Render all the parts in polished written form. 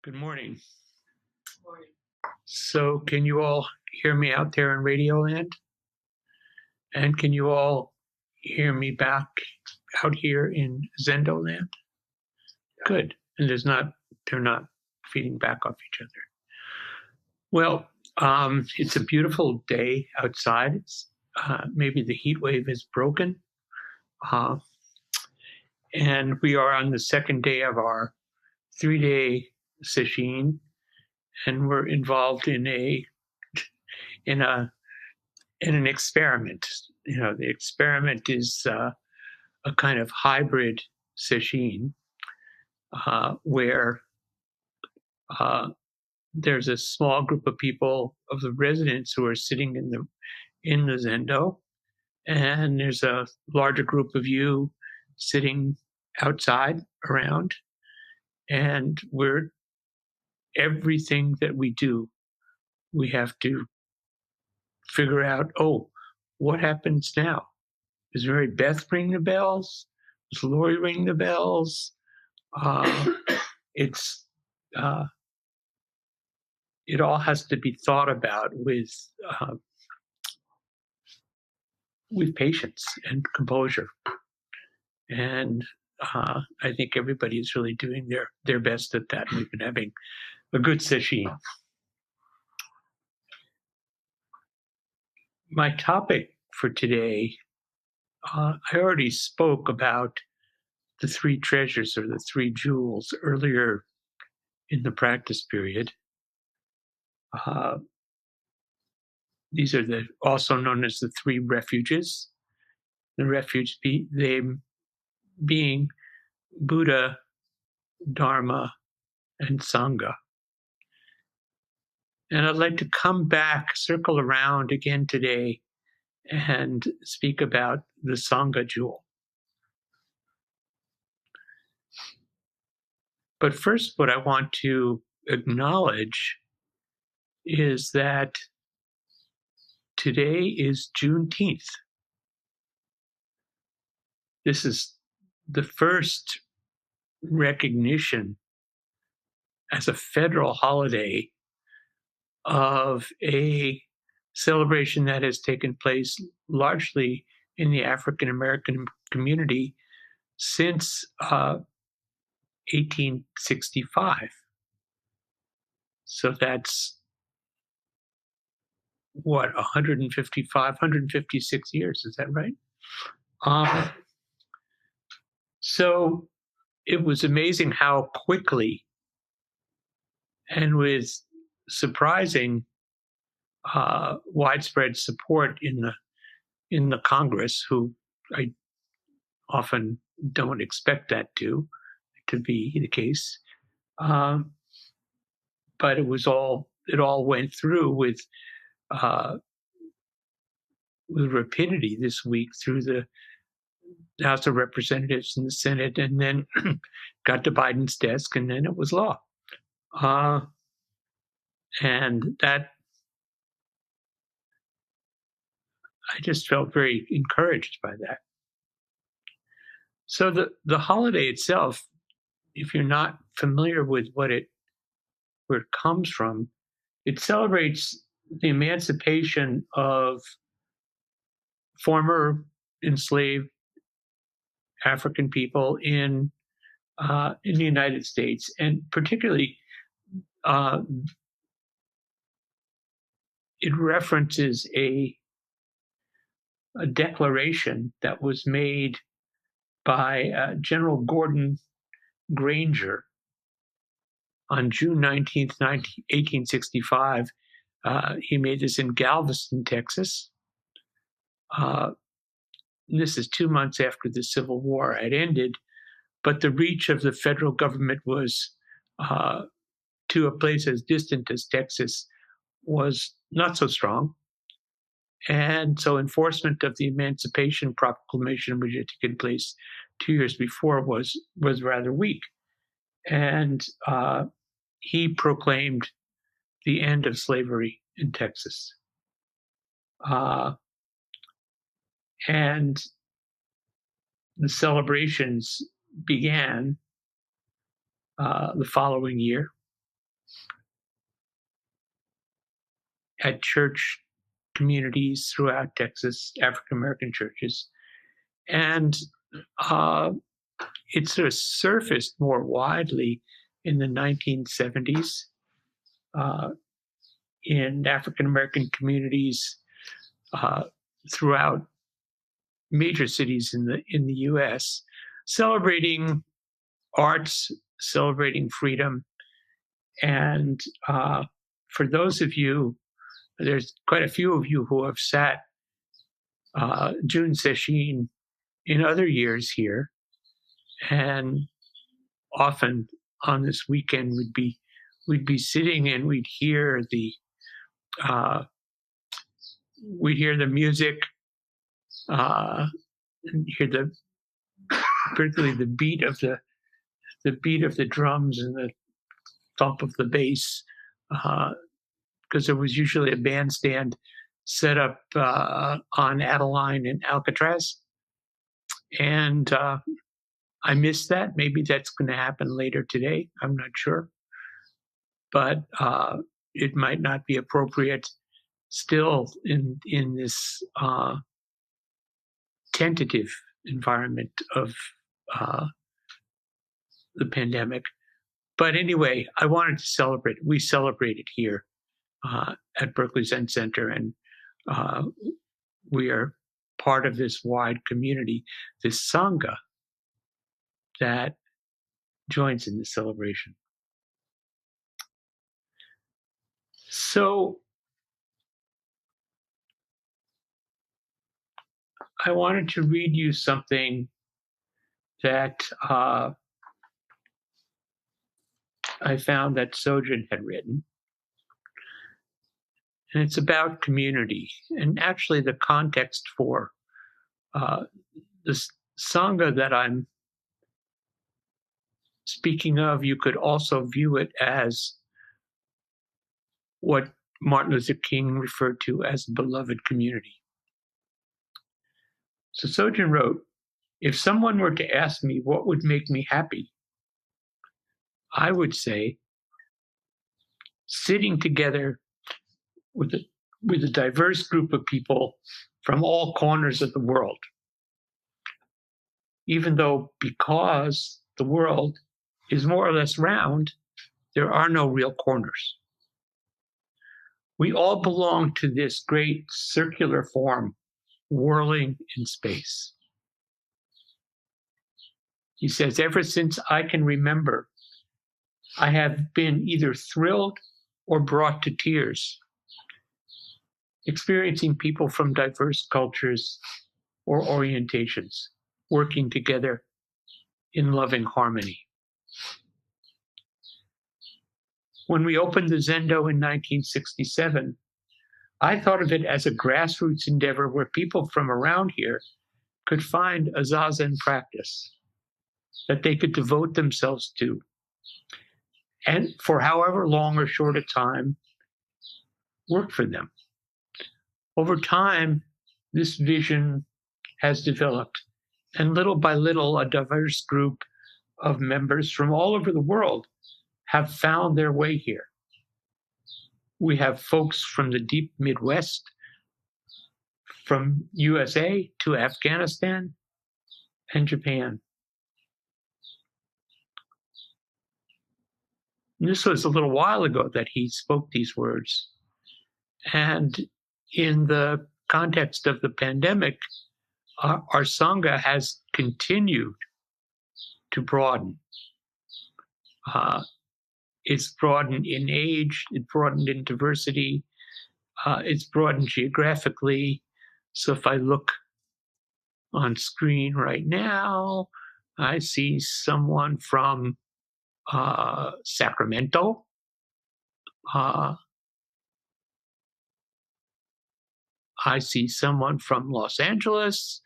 Good morning. Morning. So, can you all hear me out there in Radio Land? And can you all hear me back out here in Zendo Land? Good. And they're not feeding back off each other. Well, it's a beautiful day outside. Maybe the heat wave is broken. Uh, and we are on the second day of our 3-day sesshin, and we're involved in an experiment. The experiment is a kind of hybrid sesshin where there's a small group of people, of the residents, who are sitting in the zendo, and there's a larger group of you sitting outside around, and everything that we do, we have to figure out, what happens now? Does Mary Beth ring the bells? Does Lori ring the bells? It's it all has to be thought about with patience and composure, and I think everybody is really doing their best at that. We've been having a good sesshin. My topic for today, I already spoke about the three treasures or the three jewels earlier in the practice period. These are also known as the three refuges. The refuge being Buddha, Dharma, and Sangha. And I'd like to come back, circle around again today, and speak about the Sangha jewel. But first, what I want to acknowledge is that today is Juneteenth. This is the first recognition as a federal holiday of a celebration that has taken place largely in the African American community since 1865. So that's 156 years, is that right? So it was amazing how quickly and with surprising widespread support in the Congress, who I often don't expect that to be the case, but it all went through with rapidity this week through the House of Representatives and the Senate, and then got to Biden's desk, and then it was law. And that, I just felt very encouraged by that. So the holiday itself, if you're not familiar with where it comes from, it celebrates the emancipation of former enslaved African people in the United States, and particularly it references a declaration that was made by General Gordon Granger on June 19th, 1865. He made this in Galveston, Texas. This is 2 months after the Civil War had ended, but the reach of the federal government was to a place as distant as Texas was not so strong. And so enforcement of the Emancipation Proclamation, which had taken place 2 years before, was rather weak. And he proclaimed the end of slavery in Texas. And the celebrations began the following year. at church communities throughout Texas, African American churches. And it sort of surfaced more widely in the 1970s in African American communities throughout major cities in the U.S., celebrating arts, celebrating freedom. And for those of you, there's quite a few of you who have sat June Session in other years here, and often on this weekend we'd be sitting and we'd hear the music, and hear particularly the beat of the drums and the thump of the bass, because there was usually a bandstand set up on Adeline and Alcatraz. And I missed that. Maybe that's going to happen later today. I'm not sure. But it might not be appropriate still in this tentative environment of the pandemic. But anyway, I wanted to celebrate. We celebrated here at Berkeley Zen Center, and we are part of this wide community, this Sangha, that joins in the celebration. So I wanted to read you something that I found that Hozan had written. And it's about community. And actually the context for this Sangha that I'm speaking of, you could also view it as what Martin Luther King referred to as a beloved community. So Hozan wrote, "If someone were to ask me what would make me happy, I would say sitting together with a diverse group of people from all corners of the world. Even though, because the world is more or less round, there are no real corners. We all belong to this great circular form whirling in space." He says, "Ever since I can remember, I have been either thrilled or brought to tears, experiencing people from diverse cultures or orientations working together in loving harmony. When we opened the Zendo in 1967, I thought of it as a grassroots endeavor where people from around here could find a Zazen practice that they could devote themselves to, and for however long or short a time, work for them. Over time, this vision has developed, and little by little, a diverse group of members from all over the world have found their way here. We have folks from the deep Midwest, from USA to Afghanistan and Japan." And this was a little while ago that he spoke these words. And in the context of the pandemic, our Sangha has continued to broaden. It's broadened in age, it's broadened in diversity, it's broadened geographically. So if I look on screen right now, I see someone from Sacramento. I see someone from Los Angeles.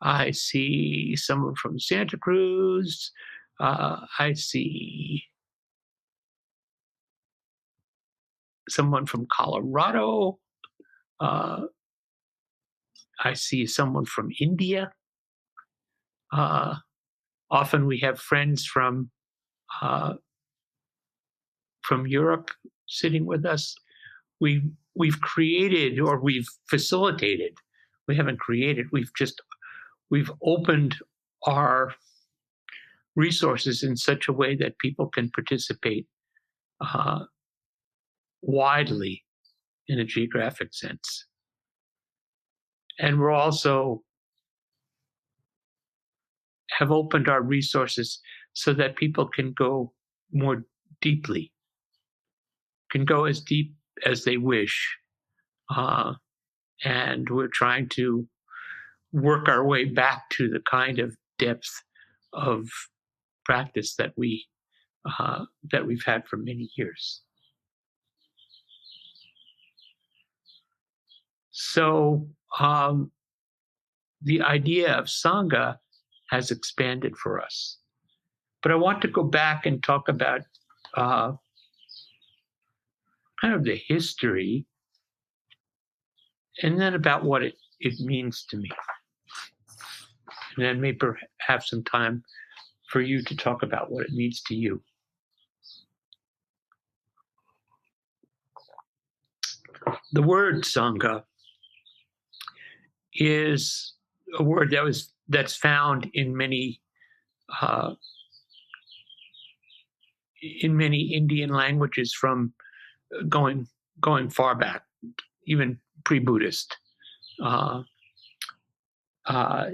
I see someone from Santa Cruz. I see someone from Colorado. I see someone from India. Often we have friends from from Europe sitting with us. We've created, or we've facilitated. We haven't created. We've opened our resources in such a way that people can participate widely in a geographic sense. And we're also have opened our resources so that people can go more deeply, can go as deep as they wish. And we're trying to work our way back to the kind of depth of practice that we've had for many years. So the idea of Sangha has expanded for us. But I want to go back and talk about kind of the history, and then about what it means to me. And then maybe have some time for you to talk about what it means to you. The word Sangha is a word that's found in many Indian languages from going far back, even pre-Buddhist. It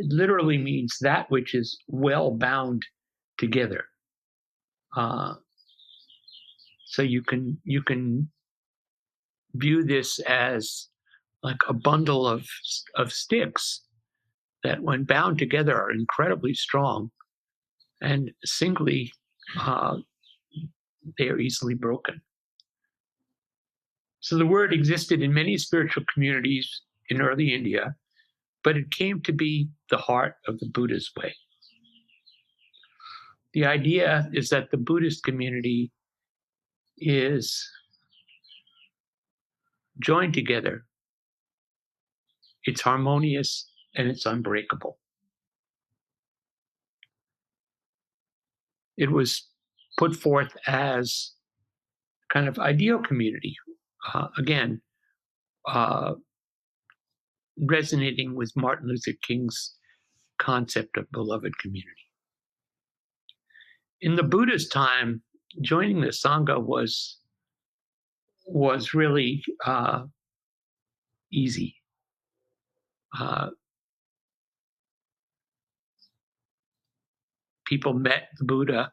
literally means that which is well bound together. So you can view this as like a bundle of sticks that, when bound together, are incredibly strong, and singly they are easily broken. So the word existed in many spiritual communities in early India, but it came to be the heart of the Buddha's way. The idea is that the Buddhist community is joined together, it's harmonious, and it's unbreakable. It was put forth as kind of ideal community, again, resonating with Martin Luther King's concept of beloved community. In the Buddha's time, joining the Sangha was really easy. People met the Buddha,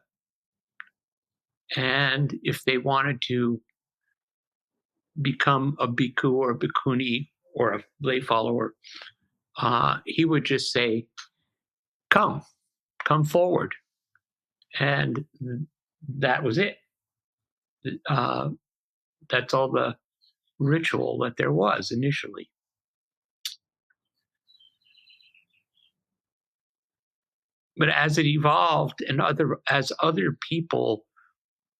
and if they wanted to become a bhikkhu or a bhikkhuni or a lay follower, he would just say, come forward. And that was it. That's all the ritual that there was initially. But as it evolved, and as other people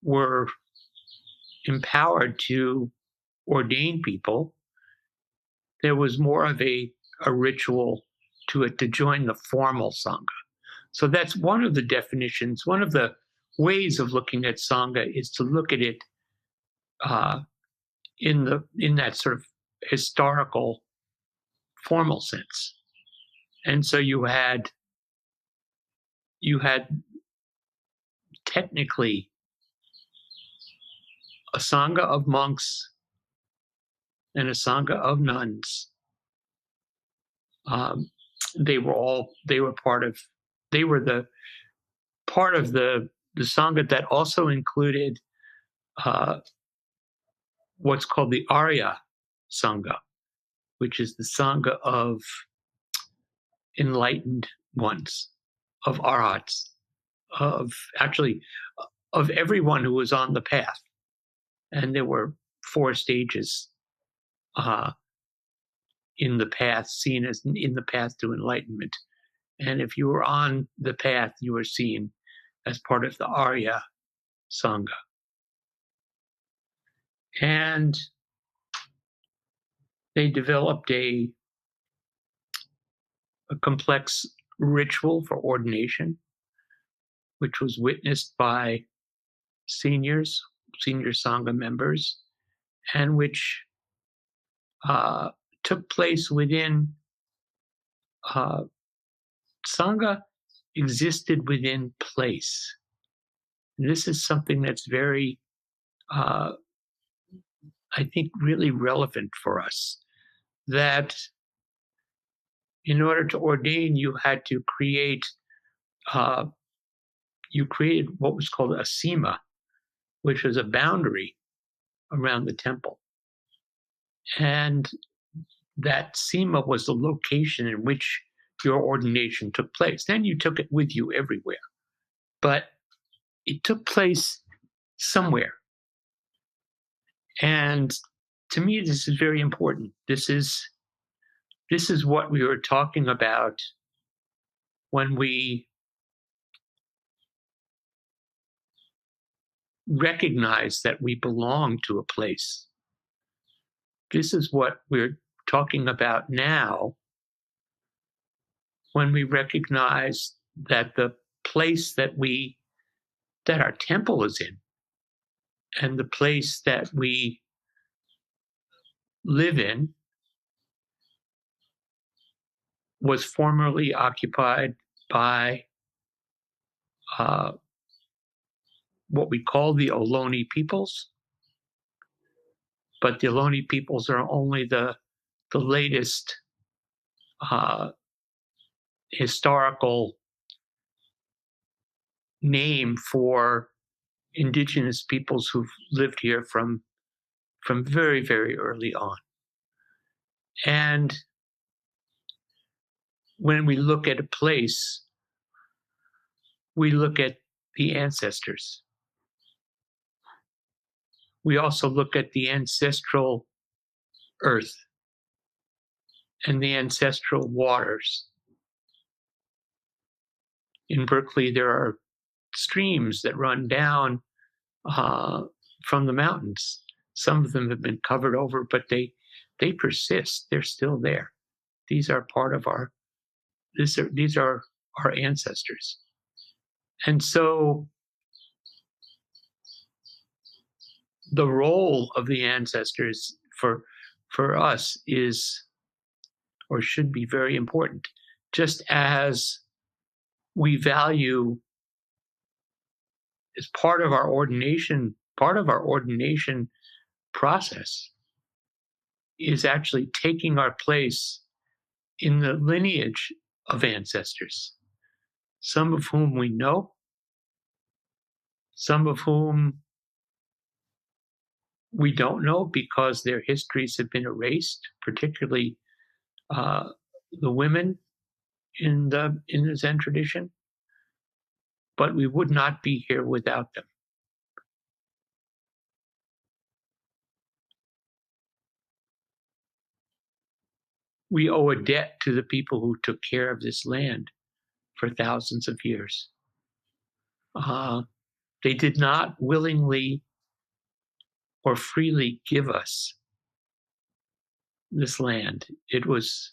were empowered to ordain people, there was more of a ritual to it to join the formal Sangha. So that's one of the definitions, one of the ways of looking at Sangha is to look at it in that sort of historical, formal sense. And so you had technically a Sangha of monks and a Sangha of nuns. They were the part of the Sangha that also included what's called the Arya Sangha, which is the Sangha of enlightened ones, of arhats, of everyone who was on the path. And there were 4 stages in the path, seen as in the path to enlightenment. And if you were on the path, you were seen as part of the Arya Sangha. And they developed a complex ritual for ordination, which was witnessed by seniors, senior Sangha members, and which took place within Sangha existed within place. And this is something that's very, I think, really relevant for us. That in order to ordain, you had to create, you created what was called a sima, which was a boundary around the temple. And that sima was the location in which your ordination took place. Then you took it with you everywhere. But it took place somewhere. And to me, this is very important. This is what we were talking about when we recognize that we belong to a place. This is what we're talking about now when we recognize that the place that our temple is in, and the place that we live in, was formerly occupied by what we call the Ohlone peoples. But the Ohlone peoples are only the latest historical name for indigenous peoples who've lived here from very, very early on. And when we look at a place, we look at the ancestors. We also look at the ancestral earth and the ancestral waters. In Berkeley, there are streams that run down from the mountains. Some of them have been covered over, but they persist. They're still there. These are part of these are our ancestors. And so the role of the ancestors for us is, or should be, very important. Just as we value, as part of our ordination process is actually taking our place in the lineage of ancestors, some of whom we know, some of whom we don't know because their histories have been erased, particularly the women in the Zen tradition. But we would not be here without them. We owe a debt to the people who took care of this land for thousands of years. They did not willingly or freely give us this land. It was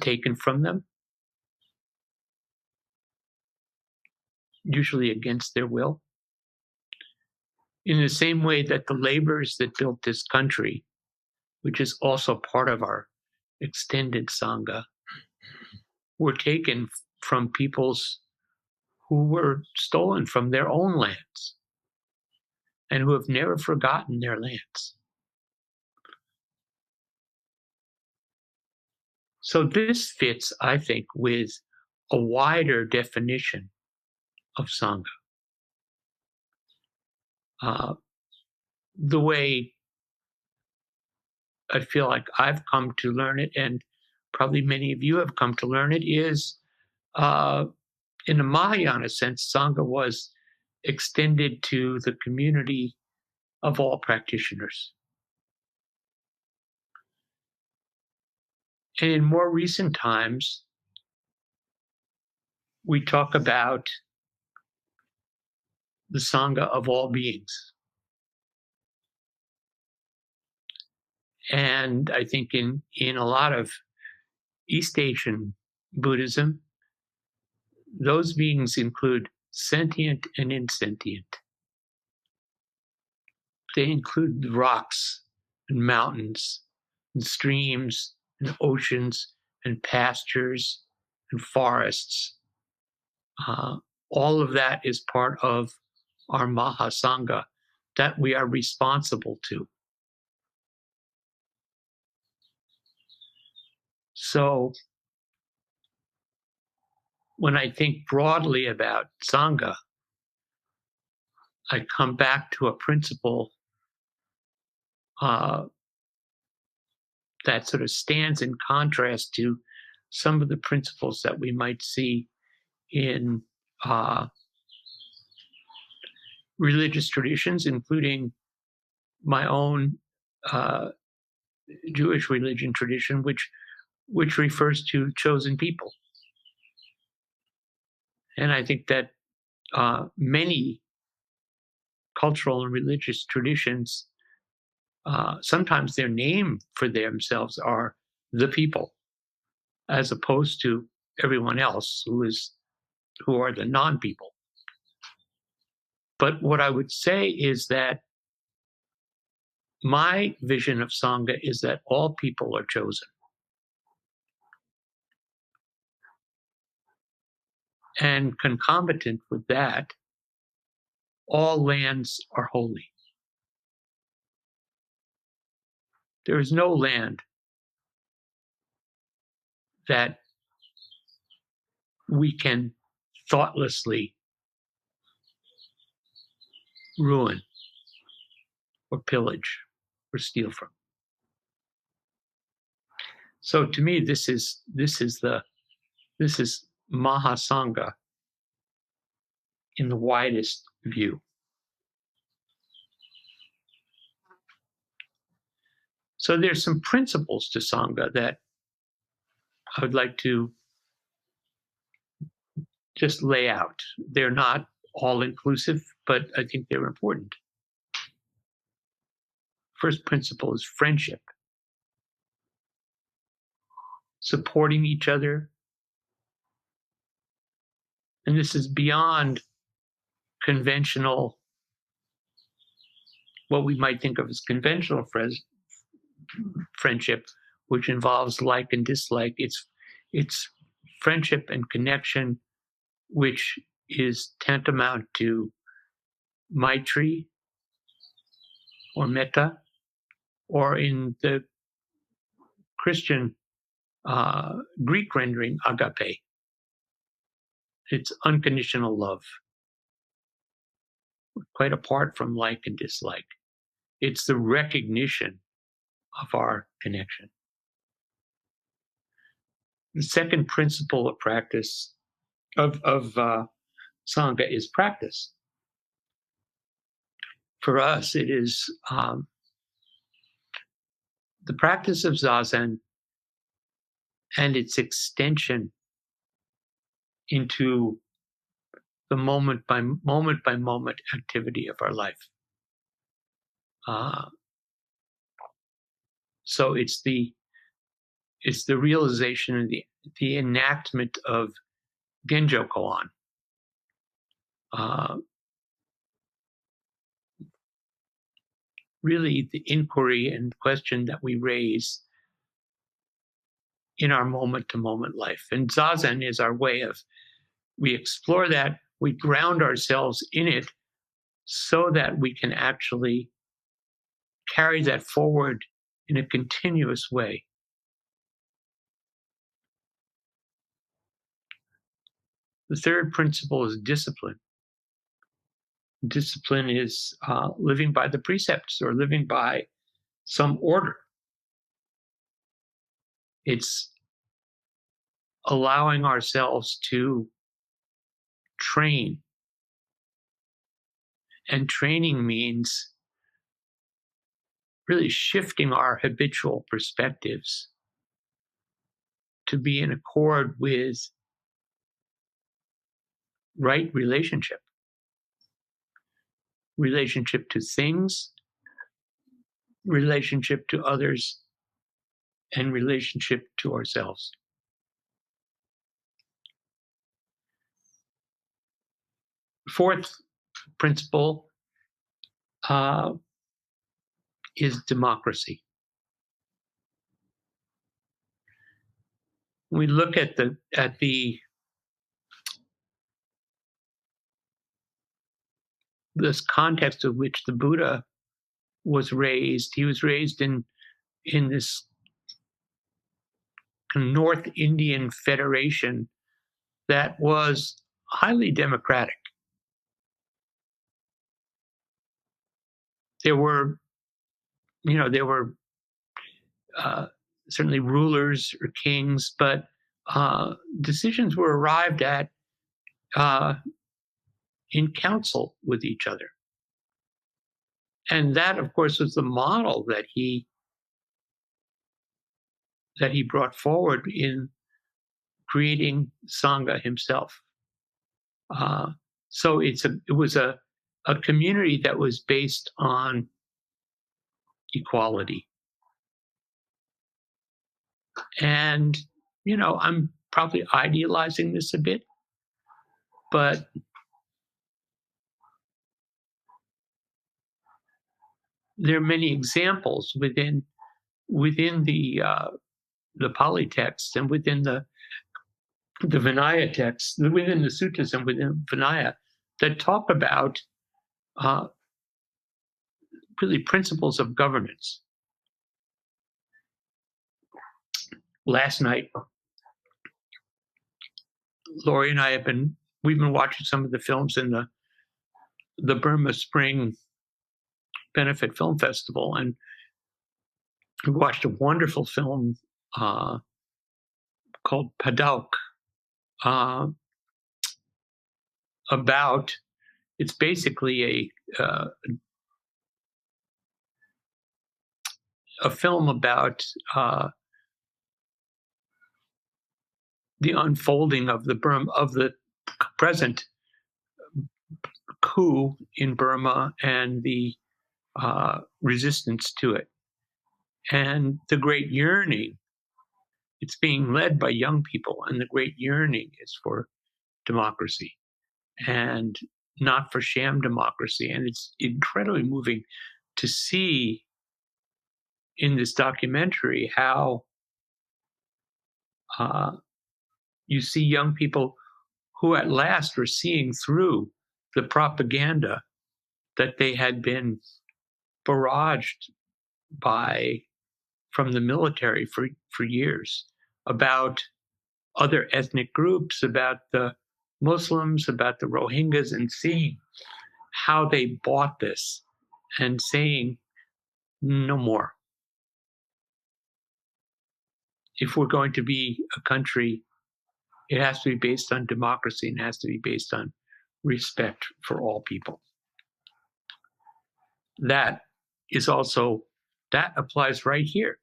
taken from them, usually against their will. In the same way that the laborers that built this country, which is also part of our extended Sangha, were taken from peoples who were stolen from their own lands and who have never forgotten their lands. So this fits, I think, with a wider definition of Sangha. The way I feel like I've come to learn it, and probably many of you have come to learn it, is in a Mahayana sense, Sangha was extended to the community of all practitioners. And in more recent times, we talk about the Sangha of all beings. And I think in a lot of East Asian Buddhism, those beings include sentient and insentient. They include the rocks and mountains and streams and oceans and pastures and forests. All of that is part of our Mahasangha that we are responsible to. So when I think broadly about Sangha, I come back to a principle that sort of stands in contrast to some of the principles that we might see in religious traditions, including my own Jewish religion tradition, which refers to chosen people. And I think that many cultural and religious traditions, sometimes their name for themselves are the people, as opposed to everyone else who are the non-people. But what I would say is that my vision of Sangha is that all people are chosen. And concomitant with that, all lands are holy. There is no land that we can thoughtlessly ruin or pillage or steal from. So to me, this is Mahasangha in the widest view. So there's some principles to Sangha that I would like to just lay out. They're not all inclusive, but I think they're important. First principle is friendship. Supporting each other. And this is beyond conventional, what we might think of as conventional friendship, which involves like and dislike. It's friendship and connection, which is tantamount to Maitri or Metta, or in the Christian Greek rendering, agape. It's unconditional love, quite apart from like and dislike. It's the recognition of our connection. The second principle of practice of Sangha is practice. For us, it is the practice of Zazen and its extension into the moment by moment activity of our life. So it's the realization and the enactment of Genjo Koan. Really the inquiry and question that we raise in our moment-to-moment life. And Zazen is our way of, we explore that, we ground ourselves in it so that we can actually carry that forward in a continuous way. The third principle is discipline. Discipline is living by the precepts or living by some order. It's allowing ourselves to train. And training means really shifting our habitual perspectives to be in accord with right relationship to things, relationship to others, and relationship to ourselves. Fourth principle is democracy. We look at this context of which the Buddha was raised. He was raised in this North Indian Federation that was highly democratic. There were certainly rulers or kings, but decisions were arrived at in council with each other. And that, of course, was the model that he brought forward in creating Sangha himself. So it was a community that was based on equality. And, I'm probably idealizing this a bit, but there are many examples within the Pali text and within the Vinaya text, within the suttas and within Vinaya, that talk about really principles of governance. Last night, Lori and I we've been watching some of the films in the Burma Spring Benefit Film Festival, and we watched a wonderful film called Padauk, about, it's basically a film about the unfolding of the present coup in Burma and the resistance to it, and the great yearning. It's being led by young people, and the great yearning is for democracy, and not for sham democracy. And it's incredibly moving to see in this documentary how you see young people who at last are seeing through the propaganda that they had been barraged from the military for years, about other ethnic groups, about the Muslims, about the Rohingyas, and seeing how they bought this and saying, no more. If we're going to be a country, it has to be based on democracy, and it has to be based on respect for all people. That applies right here.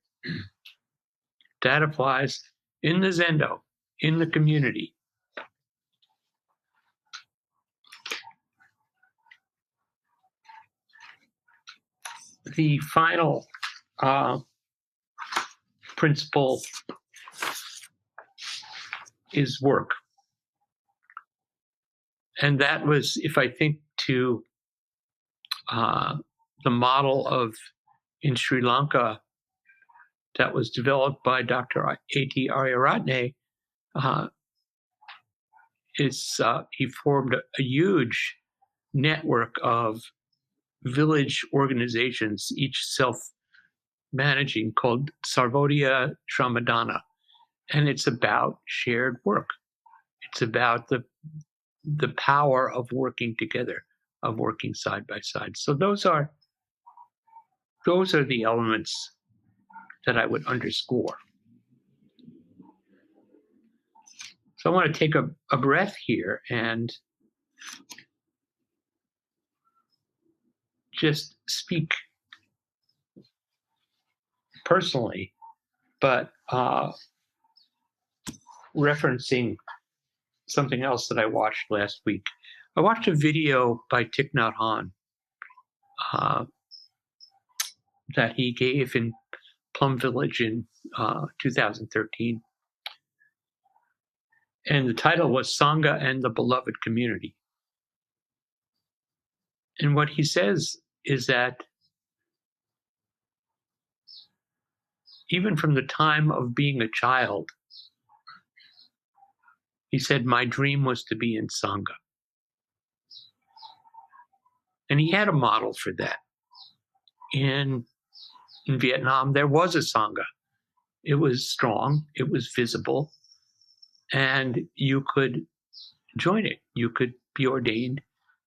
That applies in the Zendo, in the community. The final principle is work. And that was, if I think to the model in Sri Lanka that was developed by Dr. A.T. Aryaratne, he formed a huge network of village organizations, each self-managing, called Sarvodaya Shramadana. And it's about shared work. It's about the power of working together, of working side by side. So those are the elements that I would underscore. So I want to take a breath here and just speak personally, but referencing something else that I watched last week. I watched a video by Thich Nhat Hanh that he gave in Plum Village in 2013. And the title was Sangha and the Beloved Community. And what he says is that even from the time of being a child, he said, my dream was to be in Sangha. And he had a model for that. In Vietnam, there was a Sangha. It was strong, it was visible, and you could join it. You could be ordained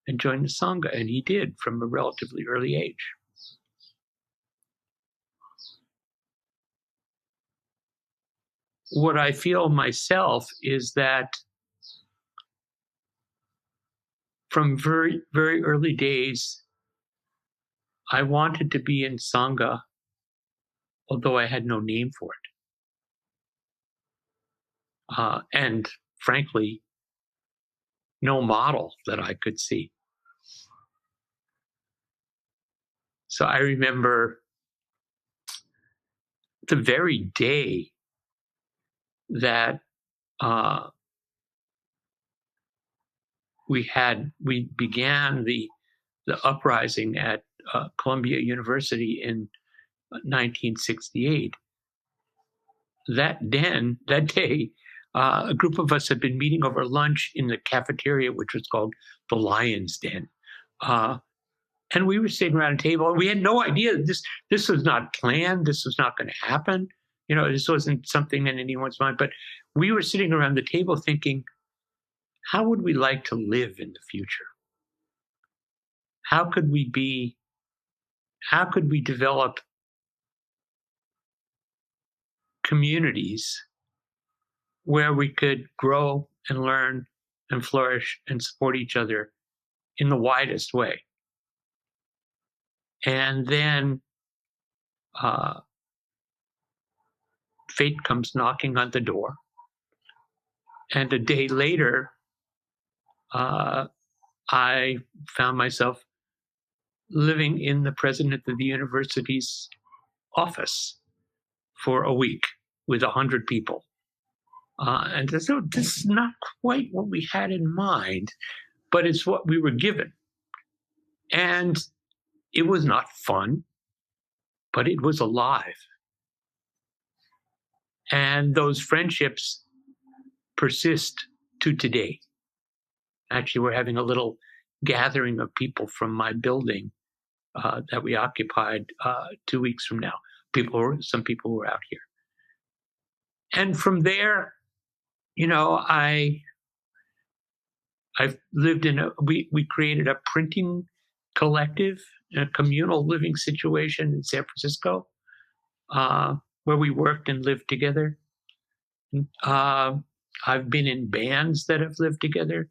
and join the Sangha, and he did from a relatively early age. What I feel myself is that from very, very early days, I wanted to be in Sangha, although I had no name for it. And frankly, no model that I could see. So I remember the very day that we began the uprising at Columbia University in 1968. That day, a group of us had been meeting over lunch in the cafeteria, which was called the Lion's Den. And we were sitting around a table, and we had no idea this was not planned. This was not going to happen. This wasn't something in anyone's mind. But we were sitting around the table thinking, how would we like to live in the future? How could we develop communities where we could grow and learn and flourish and support each other in the widest way? And then fate comes knocking on the door. And a day later, I found myself living in the president of the university's office for a week with 100 people. And so this is not quite what we had in mind, but it's what we were given. And it was not fun, but it was alive. And those friendships persist to today. Actually, we're having a little gathering of people from my building that we occupied 2 weeks from now. Some people were out here. And from there, I've lived we created a printing collective, a communal living situation in San Francisco, where we worked and lived together. I've been in bands that have lived together.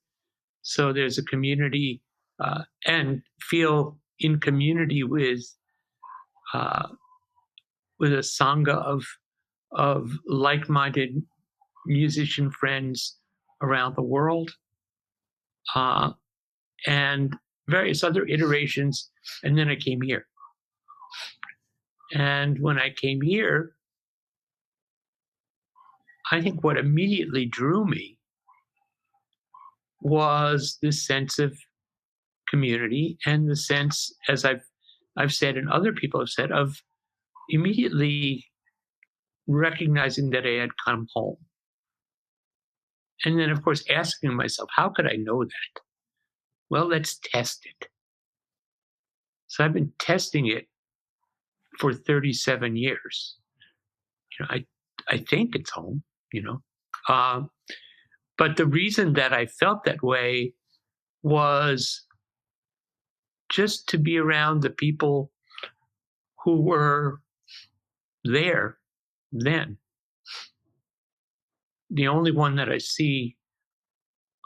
So there's a community and feel in community with a Sangha of like-minded musician friends around the world, and various other iterations. And then I came here. And when I came here, I think what immediately drew me was this sense of community and the sense, as I've said and other people have said, of immediately recognizing that I had come home. And then, of course, asking myself, how could I know that? Well, let's test it. So I've been testing it for 37 years. I think it's home, But the reason that I felt that way was just to be around the people who were there then. The only one that I see,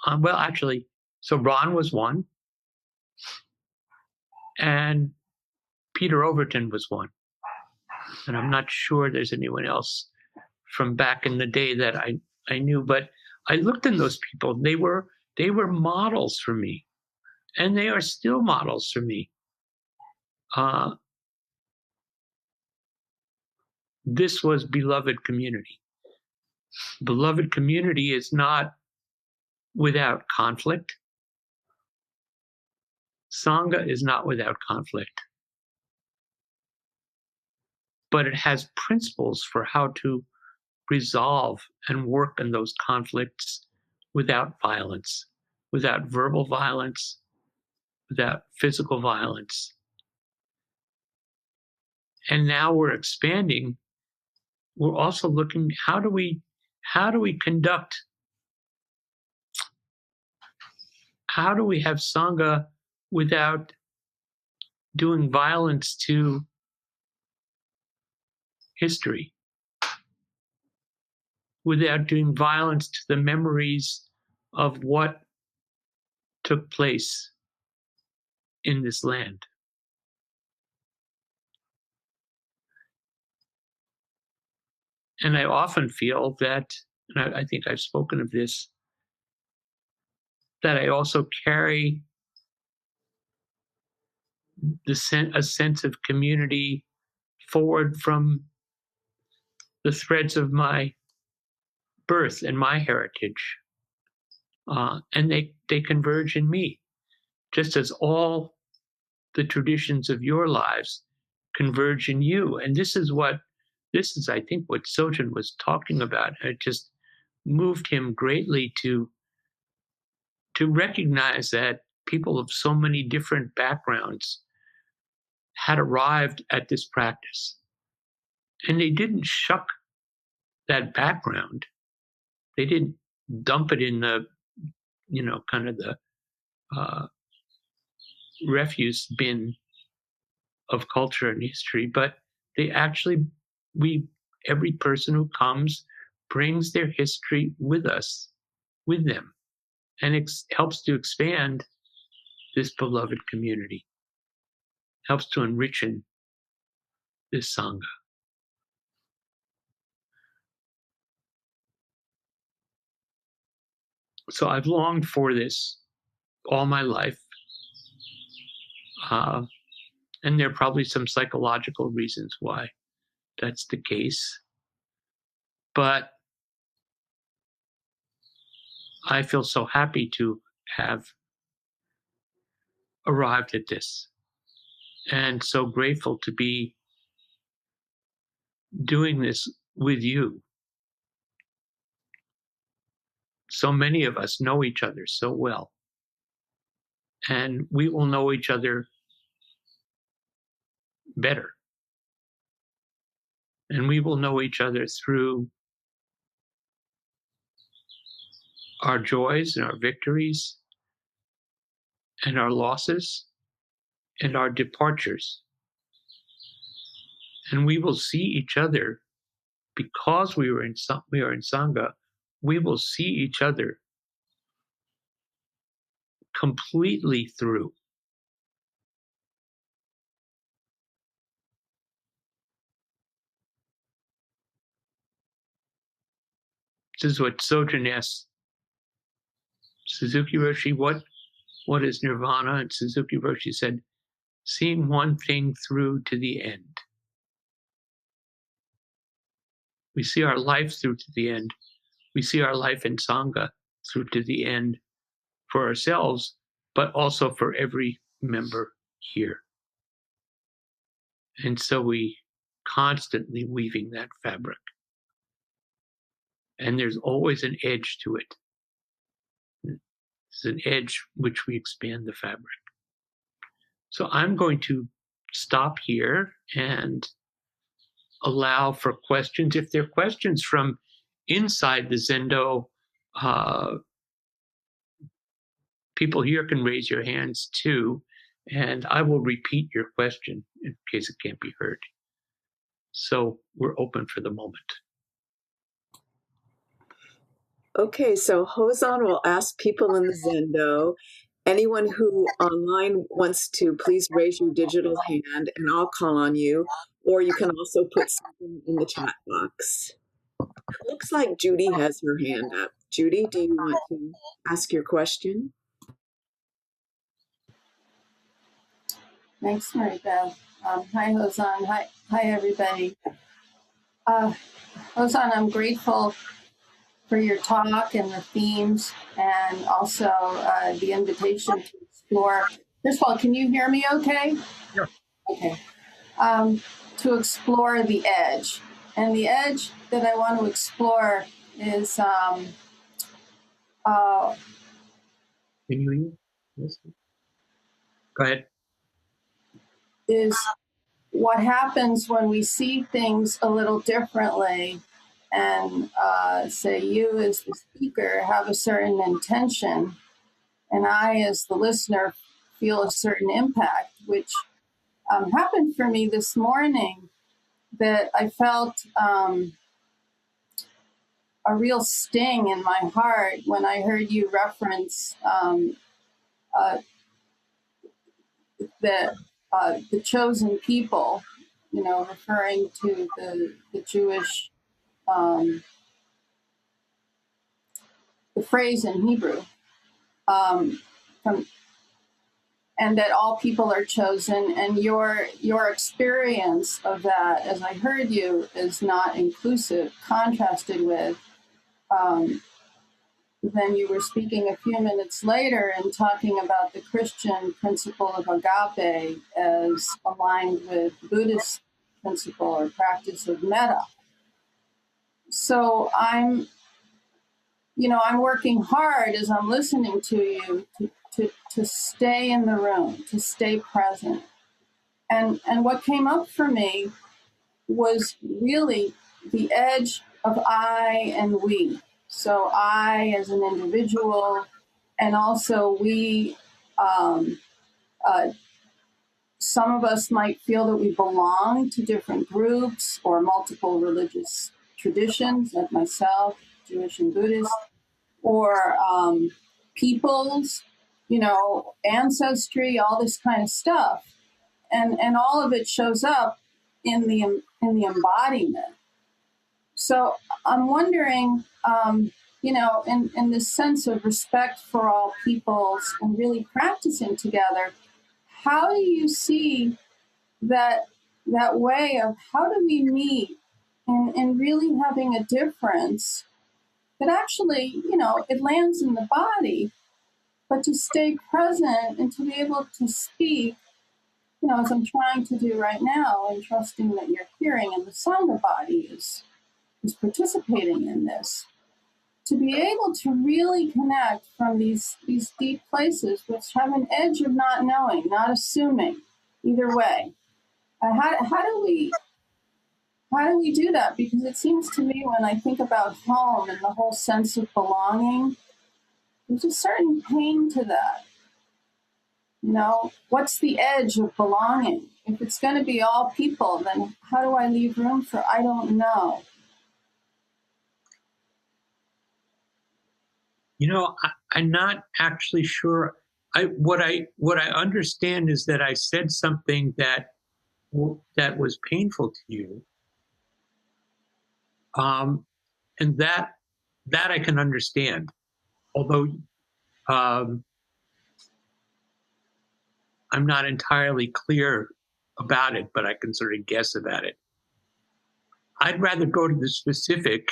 so Ron was one, and Peter Overton was one. And I'm not sure there's anyone else from back in the day that I knew, but I looked at those people. They were models for me, and they are still models for me. This was beloved community. Beloved community is not without conflict. Sangha is not without conflict. but it has principles for how to resolve and work in those conflicts without violence, without verbal violence, without physical violence. And now we're expanding. We're also looking, how do we conduct, how do we have Sangha without doing violence to history, without doing violence to the memories of what took place in this land? And I often feel that, and I think I've spoken of this, that I also carry a sense of community forward from the threads of my birth and my heritage. And they converge in me, just as all the traditions of your lives converge in you. And this is, I think, what Sojun was talking about. It just moved him greatly to recognize that people of so many different backgrounds had arrived at this practice. And they didn't shuck that background. They didn't dump it in the, kind of the refuse bin of culture and history, but they actually, every person who comes brings their history with them, and it helps to expand this beloved community, helps to enrich this Sangha. So I've longed for this all my life. And there are probably some psychological reasons why that's the case. But I feel so happy to have arrived at this, and so grateful to be doing this with you. So many of us know each other so well, and we will know each other better. And we will know each other through our joys and our victories and our losses and our departures. And we will see each other, because we are in Sangha, we will see each other completely through. This is what Sojun asked Suzuki Roshi, what is nirvana? And Suzuki Roshi said, seeing one thing through to the end. We see our life through to the end. We see our life in Sangha through to the end for ourselves, but also for every member here. And so we constantly weaving that fabric. And there's always an edge to it. It's an edge which we expand the fabric. So I'm going to stop here and allow for questions. If there are questions from inside the Zendo, people here can raise your hands too, and I will repeat your question in case it can't be heard. So we're open for the moment. Okay, so Hozan will ask people in the Zendo, anyone who online wants to, please raise your digital hand and I'll call on you, or you can also put something in the chat box. It looks like Judy has her hand up. Judy, do you want to ask your question? Thanks, Maribeth. Hi, Hozan. Hi, everybody. Hozan, I'm grateful for your talk and the themes, and also the invitation to explore. First of all, can you hear me okay? Sure. Okay. to explore the edge. And the edge that I want to explore is Can you hear? Yes. Go ahead. is what happens when we see things a little differently, and say you as the speaker have a certain intention, and I as the listener feel a certain impact, which happened for me this morning, that I felt a real sting in my heart when I heard you reference the chosen people, referring to the Jewish, the phrase in Hebrew, from, and that all people are chosen, and your experience of that, as I heard you, is not inclusive, contrasted with then you were speaking a few minutes later and talking about the Christian principle of agape as aligned with Buddhist principle or practice of metta. So I'm working hard as I'm listening to you to stay in the room, to stay present. And what came up for me was really the edge of I and we. So I as an individual, and also we, some of us might feel that we belong to different groups or multiple religious traditions, like myself, Jewish and Buddhist, or peoples, ancestry, all this kind of stuff. And all of it shows up in the embodiment. So I'm wondering, in this sense of respect for all peoples and really practicing together, how do you see that way of how do we meet and really having a difference that actually, it lands in the body, but to stay present and to be able to speak, as I'm trying to do right now, and trusting that you're hearing and the Sangha body is participating in this, to be able to really connect from these deep places, which have an edge of not knowing, not assuming, either way. How do we do that? Because it seems to me when I think about home and the whole sense of belonging, there's a certain pain to that. What's the edge of belonging? If it's going to be all people, then how do I leave room for I don't know? I'm not actually sure. What I understand is that I said something that was painful to you, and that I can understand. Although I'm not entirely clear about it, but I can sort of guess about it. I'd rather go to the specific,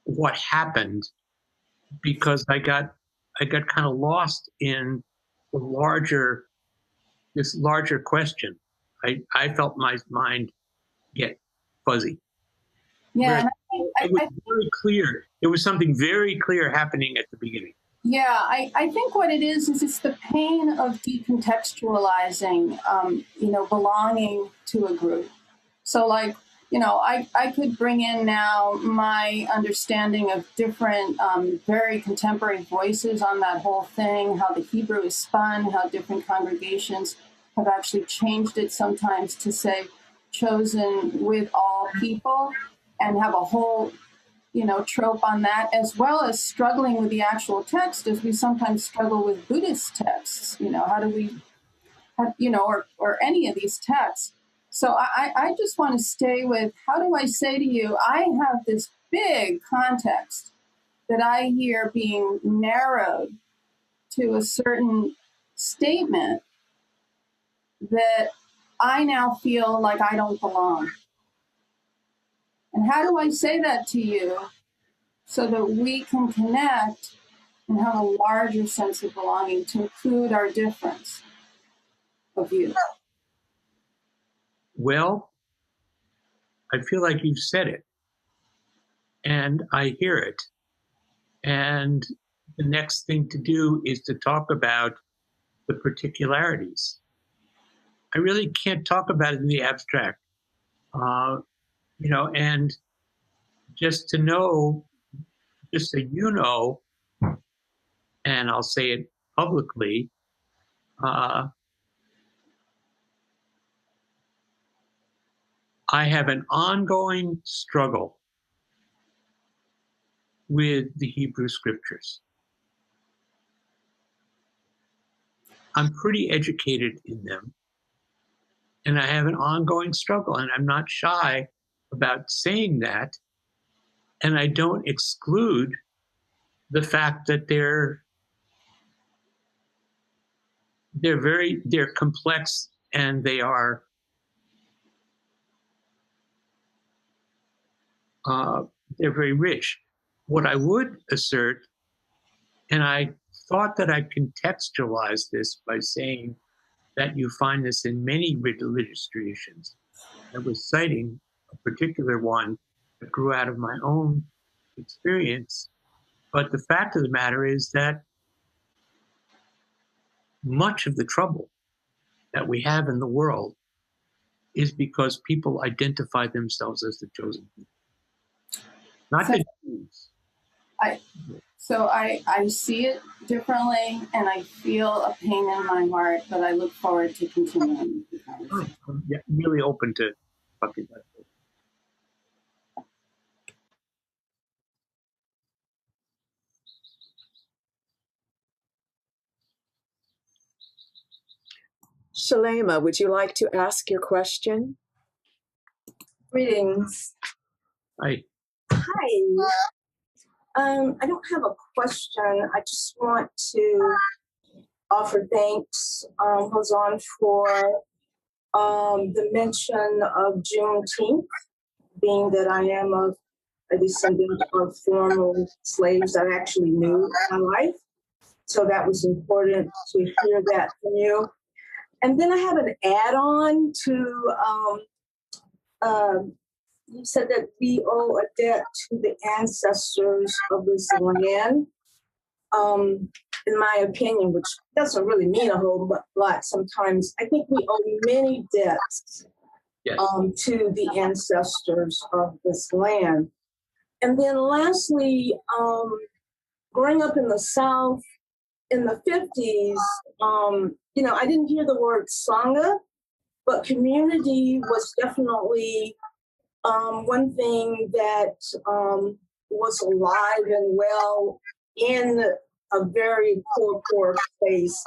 what happened, because I got kind of lost in this larger question. I felt my mind get fuzzy. Yeah, it was very clear. It was something very clear happening at the beginning. Yeah, I think what it is it's the pain of decontextualizing, belonging to a group. So I could bring in now my understanding of different, very contemporary voices on that whole thing, how the Hebrew is spun, how different congregations have actually changed it sometimes to say chosen with all people, and have a whole, trope on that, as well as struggling with the actual text, as we sometimes struggle with Buddhist texts. How do we, or any of these texts. So I just want to stay with, how do I say to you, I have this big context that I hear being narrowed to a certain statement that I now feel like I don't belong. And how do I say that to you so that we can connect and have a larger sense of belonging to include our difference of you? Well, I feel like you've said it, and I hear it. And the next thing to do is to talk about the particularities. I really can't talk about it in the abstract, and just to know, just so you know, and I'll say it publicly, uh, I have an ongoing struggle with the Hebrew scriptures. I'm pretty educated in them, and I have an ongoing struggle, and I'm not shy about saying that. And I don't exclude the fact that they're complex, and they're very rich. What I would assert, and I thought that I contextualized this by saying that you find this in many religious traditions. I was citing a particular one that grew out of my own experience. But the fact of the matter is that much of the trouble that we have in the world is because people identify themselves as the chosen people. Not the Jews. I see it differently, and I feel a pain in my heart, but I look forward to continuing the conversation. I'm really open to talking about it. Shalema, would you like to ask your question? Greetings. Hi. Hi. I don't have a question. I just want to offer thanks, Hozan, for the mention of Juneteenth, being that I am a descendant of former slaves that I actually knew in my life. So that was important to hear that from you. And then I have an add-on to you said that we owe a debt to the ancestors of this land. In my opinion, which doesn't really mean a whole lot sometimes, I think we owe many debts Yes. To the ancestors of this land. And then lastly, growing up in the South in the 50s, I didn't hear the word Sangha, but community was definitely one thing that was alive and well in a very poor place.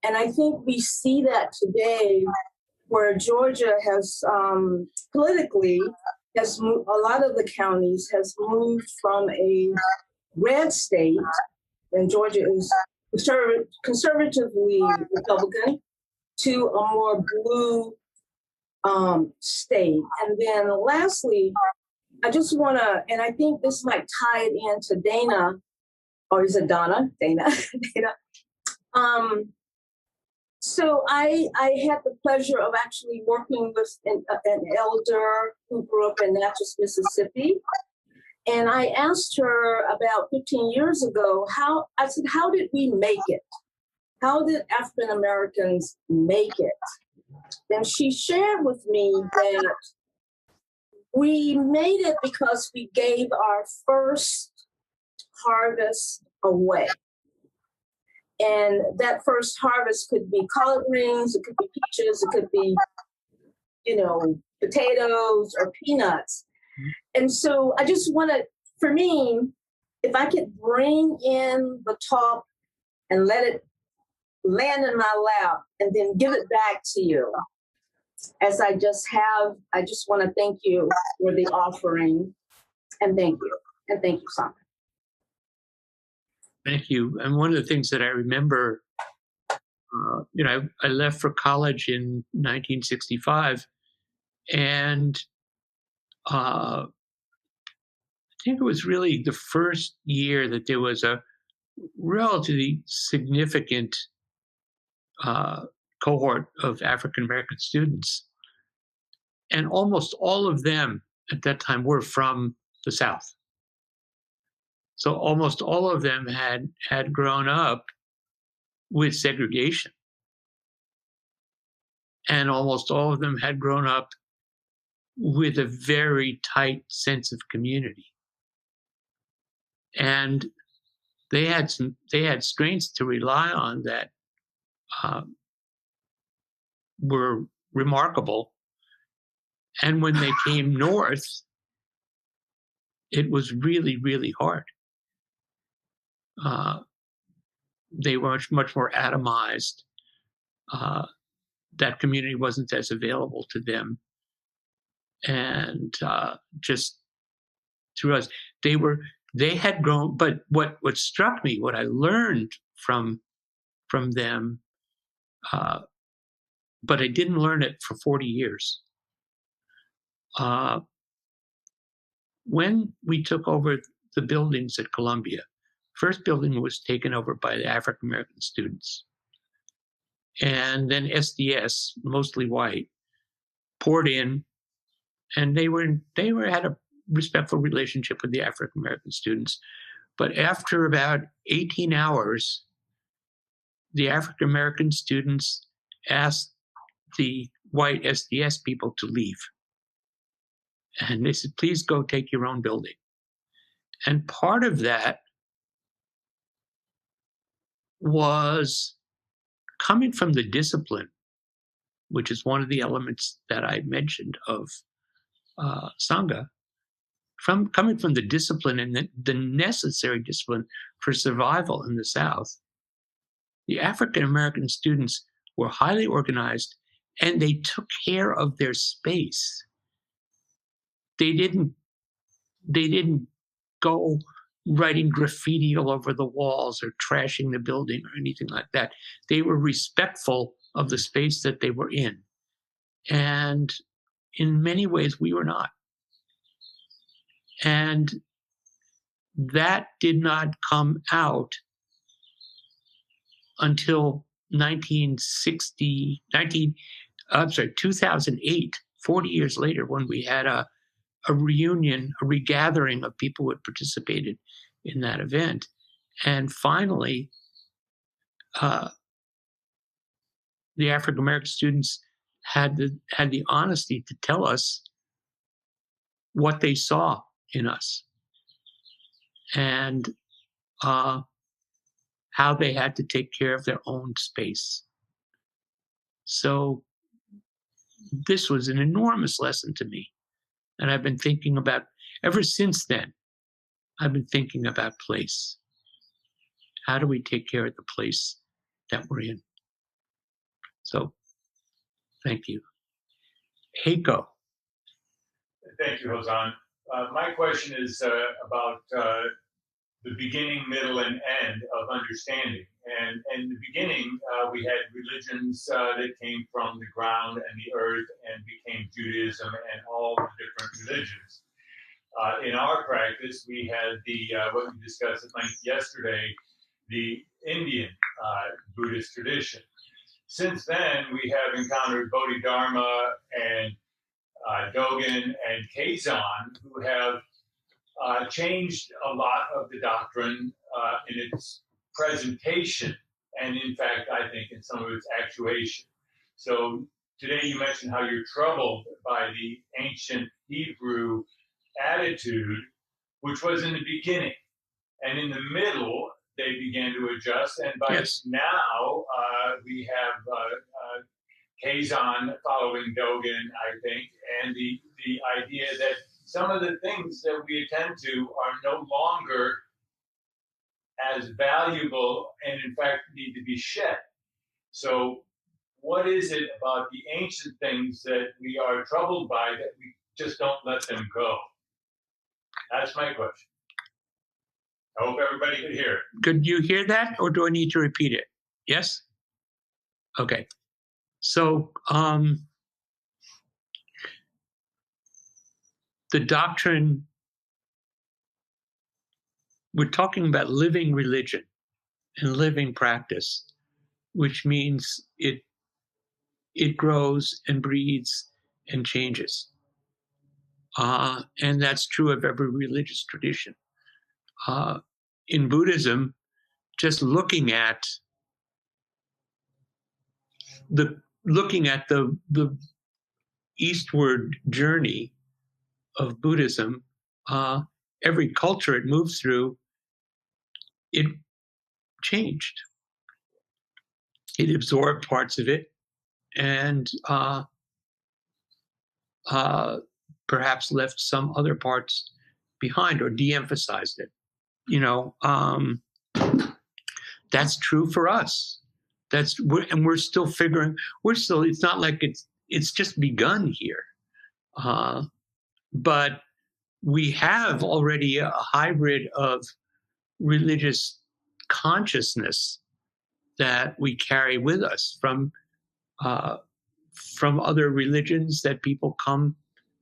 And I think we see that today where Georgia has politically has moved, a lot of the counties has moved from a red state, and Georgia is conservatively Republican, to a more blue state. And then lastly, I just want to, and I think this might tie it into Dana, or is it Donna? Dana. Dana. So I had the pleasure of actually working with an elder who grew up in Natchez, Mississippi. And I asked her about 15 years ago, how did we make it? How did African Americans make it? And she shared with me that we made it because we gave our first harvest away. And that first harvest could be collard greens, it could be peaches, it could be, potatoes or peanuts. And so I just want to, for me, if I could bring in the top and let it land in my lap and then give it back to you, as I just want to thank you for the offering, and thank you. And thank you, Sangha. Thank you. And one of the things that I remember, I left for college in 1965, and I think it was really the first year that there was a relatively significant cohort of African American students. And almost all of them at that time were from the South. So almost all of them had grown up with segregation. And almost all of them had grown up with a very tight sense of community. And they had strengths to rely on that were remarkable. And when they came north, it was really, really hard. They were much more atomized. That community wasn't as available to them. And just through us, they had grown. But what struck me, what I learned from them, but I didn't learn it for 40 years. When we took over the buildings at Columbia, first building was taken over by the African American students. And then SDS, mostly white, poured in, and they had a respectful relationship with the African American students. But after about 18 hours, the African American students asked the white SDS people to leave. And they said, please go take your own building. And part of that was coming from the discipline, which is one of the elements that I mentioned of Sangha, coming from the discipline and the necessary discipline for survival in the South. The African American students were highly organized, and they took care of their space. They didn't go writing graffiti all over the walls or trashing the building or anything like that. They were respectful of the space that they were in. And in many ways, we were not. And that did not come out until 2008, 40 years later, when we had a reunion, a regathering of people who had participated in that event. And finally, the African American students had the honesty to tell us what they saw in us and how they had to take care of their own space. So this was an enormous lesson to me. And I've been thinking about, ever since then, I've been thinking about place. How do we take care of the place that we're in? So, thank you. Heiko. Thank you, Hozan. My question is about the beginning, middle, and end of understanding. And in the beginning, we had religions that came from the ground and the earth and became Judaism and all the different religions. In our practice, we had what we discussed at length yesterday, the Indian Buddhist tradition. Since then, we have encountered Bodhidharma and Dogen and Hozan, who have changed a lot of the doctrine in its presentation, and in fact, I think in some of its actuation. So today you mentioned how you're troubled by the ancient Hebrew attitude, which was in the beginning. And in the middle, they began to adjust. And by now, we have Hozan following Dogen, I think, and the idea that some of the things that we attend to are no longer as valuable and, in fact, need to be shed. So what is it about the ancient things that we are troubled by that we just don't let them go? That's my question. I hope everybody could hear it. Could you hear that, or do I need to repeat it? Yes? Okay. So the doctrine, we're talking about living religion and living practice, which means it grows and breathes and changes. And that's true of every religious tradition. In Buddhism, just looking at the eastward journey of Buddhism, every culture it moved through, it changed. It absorbed parts of it and perhaps left some other parts behind or de-emphasized it. That's true for us. And we're still figuring. It's not like it's just begun here, but we have already a hybrid of religious consciousness that we carry with us from other religions that people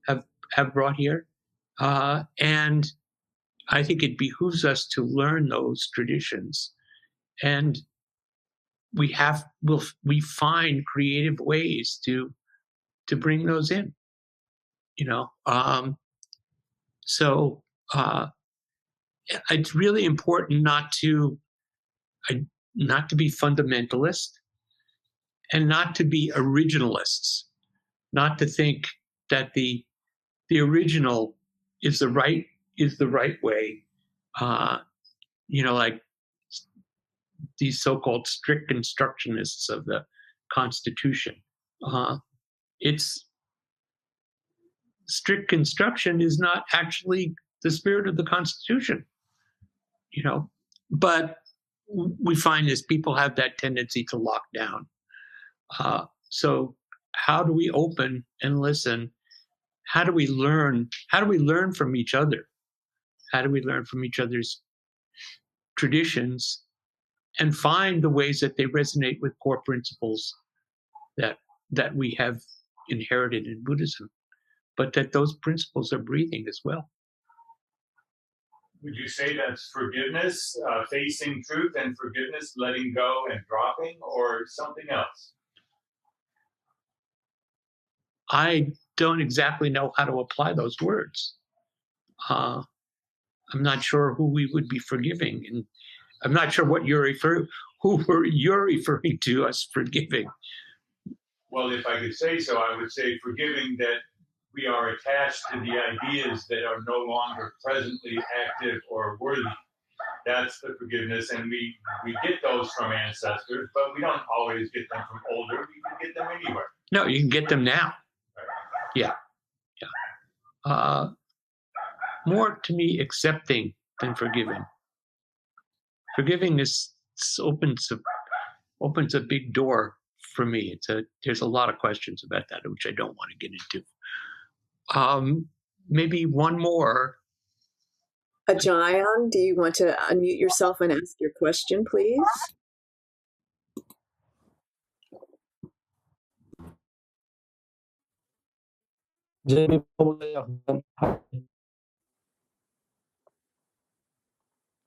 have brought here, and I think it behooves us to learn those traditions, and we find creative ways to bring those in. So it's really important not to be fundamentalist and not to be originalists, not to think that the original is the right way. Like these so-called strict constructionists of the Constitution. It's strict construction is not actually the spirit of the Constitution, but we find as people have that tendency to lock down. So how do we open and listen? How do we learn? How do we learn from each other? How do we learn from each other's traditions and find the ways that they resonate with core principles that we have inherited in Buddhism, but that those principles are breathing as well? Would you say that's forgiveness, facing truth and forgiveness, letting go and dropping, or something else? I don't exactly know how to apply those words. I'm not sure who we would be forgiving, and I'm not sure what you're referring to us forgiving. Well, if I could say so, I would say forgiving that we are attached to the ideas that are no longer presently active or worthy. That's the forgiveness, and we get those from ancestors, but we don't always get them from older. We can get them anywhere. No, you can get them now. Yeah. More to me accepting than forgiving. Forgiving opens a big door for me. There's a lot of questions about that, which I don't want to get into. Maybe one more. Ajayan, do you want to unmute yourself and ask your question, please?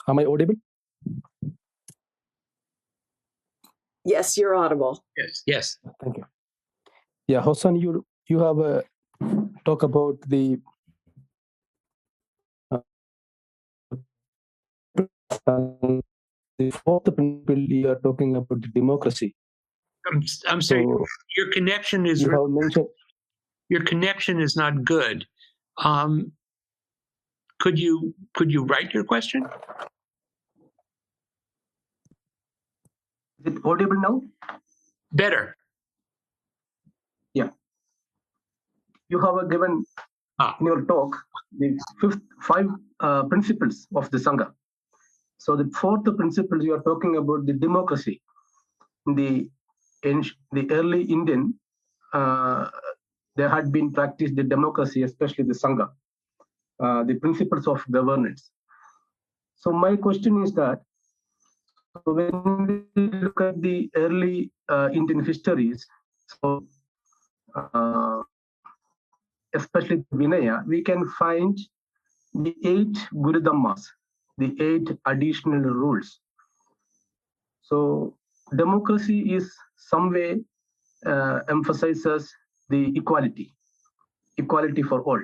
Am I audible? Yes, you're audible. Yes. Thank you. Yeah, Hozan, you have a talk about the fourth principle. You are talking about the democracy. I'm sorry. So your connection is. You have mentioned. Your connection is not good. Could you write your question? Is it audible now? Better. Yeah. You have given in your talk the five principles of the Sangha. So the fourth principle, you are talking about the democracy. In the early Indian, there had been practiced the democracy, especially the Sangha, the principles of governance. So my question is that, when we look at the early Indian histories, so especially Vinaya, we can find the 8 Guru Dhammas, the 8 additional rules. So democracy is some way emphasizes the equality. equality for all.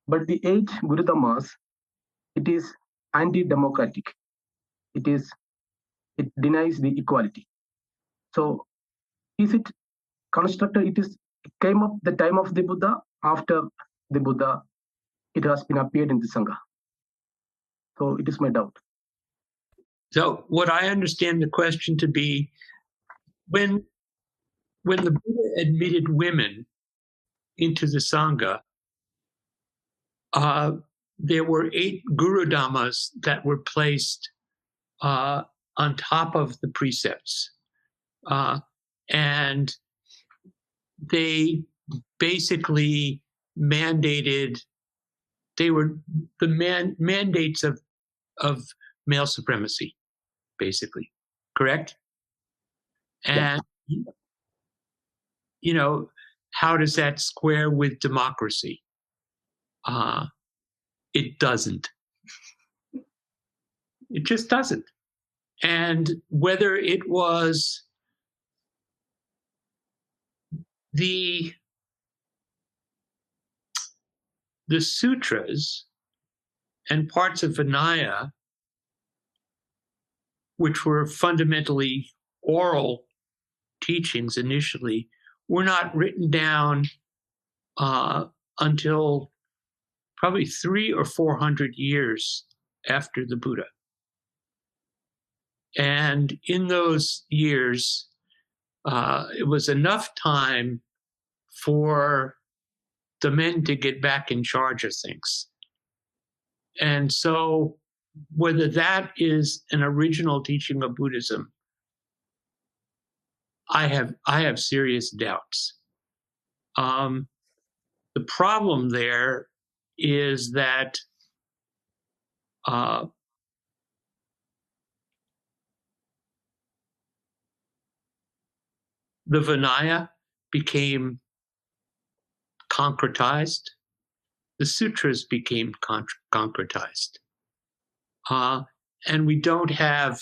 But the 8 Gurudhammas, it is anti-democratic. It denies the equality. So is it constructed? It came up the time of the Buddha. After the Buddha, it has been appeared in the Sangha. So it is my doubt. So what I understand the question to be, when the Buddha admitted women into the Sangha, there were 8 Gurudhammas that were placed on top of the precepts. And they basically mandated, they were the mandates of male supremacy, basically, correct? And, you know, how does that square with democracy? It doesn't. It just doesn't. And whether it was the sutras and parts of Vinaya, which were fundamentally oral teachings initially, were not written down until probably 300 or 400 years after the Buddha. And in those years, it was enough time for the men to get back in charge of things. And so whether that is an original teaching of Buddhism, I have serious doubts. The problem there is that the Vinaya became concretized. The sutras became concretized. And we don't have,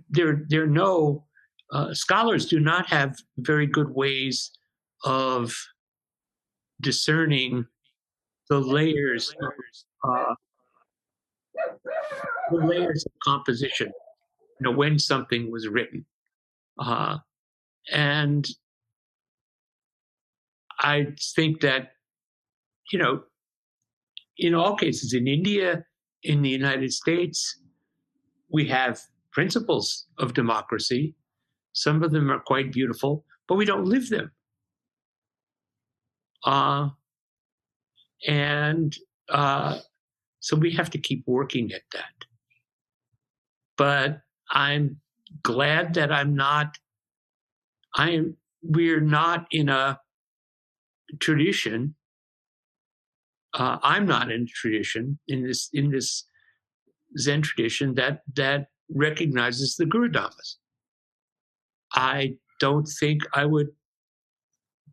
there are no, scholars do not have very good ways of discerning the layers of composition, when something was written. And I think that, in all cases, in India, in the United States, we have principles of democracy. Some of them are quite beautiful, but we don't live them. So we have to keep working at that. But I'm glad that we're not in a tradition. I'm not in a tradition, in this Zen tradition that recognizes the Gurudhammas. I don't think I would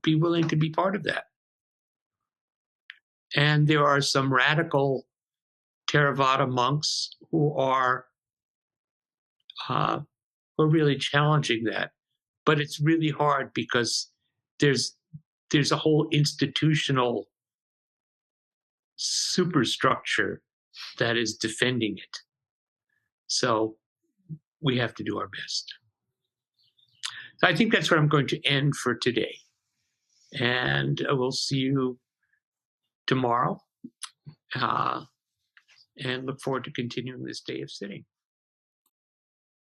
be willing to be part of that. And there are some radical Theravada monks who are really challenging that. But it's really hard because there's a whole institutional superstructure that is defending it. So we have to do our best. So I think that's where I'm going to end for today. And we'll see you tomorrow. And look forward to continuing this day of sitting.